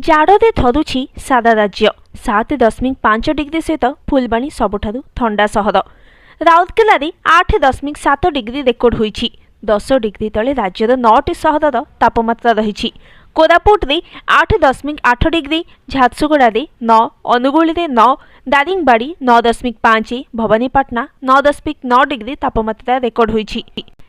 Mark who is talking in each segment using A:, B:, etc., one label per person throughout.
A: ଜାଡ଼ରେ ଥରୁଛି ସାରା ରାଜ୍ୟ। 7.5 डिग्री सहित फुलबाणी सबुठारु ठंडा सहर। राउरकेलारे 8.7 डिग्री रेकर्ड होईछि। 10 डिग्री तले राज्यर 9टी सहरर तापमात्रा रही। कोरापुटरे 8.8 डिग्री, झारसुगुड़ारे 9, अनुगुळे 9, दारिंगबाड़ी 9.5, भवानीपाटना 9.9 डिग्री तापमात्रा रेकर्ड होईछि।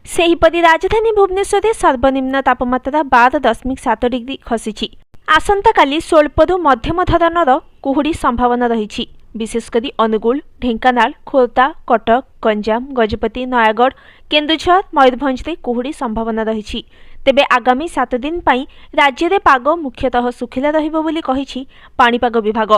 A: सेहिपरि राजधानी भुवनेश्वर सर्वनिम्न तापमात्रा 12.7 डिग्री खसिछि। आसंता काली स्वल्परू मध्यम धरणर कुहुड़ी संभावना रही। विशेषकर अनुगुल, ढेंकानाल, खोर्धा, कटक, गंजाम, गजपति, नयागढ़, केन्दुझर, मयूरभंज में कुहुड़ी संभावना रही। तेबे आगामी 7 दिन पई राज्य में पाग मुख्यतः सुखिला रहिबो बोली कहिछि पाणीपाग विभाग।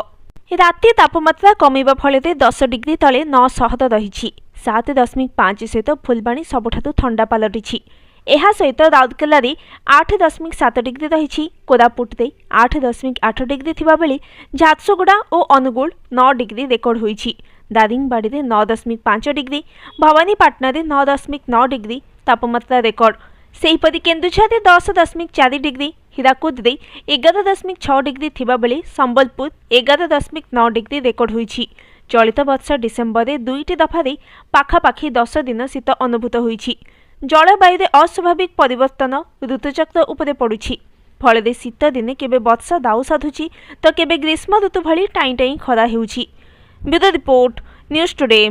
A: राति तापमात्रा कमिबा फलरे 10 डिग्री तले 9 सहर रही। 7.5 सहित फुलबाणी सबुठारु ठंडा पलटिछि। एहा सहित राउरकेलारे 8.7 डिग्री रही। कोरापुटरे 8.8 डिग्री थिबा बेले झारसुगुड़ा और अनुगुल 9 डिग्री रेकर्ड होईछि। दारिंगबाड़ी 9.5 डिग्री, भवानीपाटना 9.9 डिग्री तापमात्रा रेकर्ड। सेहिपरि केन्दुझर 10.4 डिग्री, हीराकुद 11.6 डिग्री थिबा बेले संबलपुर 11.9 डिग्री रेकर्ड होईछि। चलित वर्ष डिसेम्बर 2टी दफारे पाखापाखि 10 दिन शीत अनुभूत होईछि। जलवायु अस्वाभाविक परिवर्तन ऋतुचक्र उपरे पड़ुछि। फल शीत दिने केबे वर्षा दाऊ साधुछि तो केबे ग्रीष्म ऋतु भली टाई टाई खरा हेउछि। Bureau report, news today.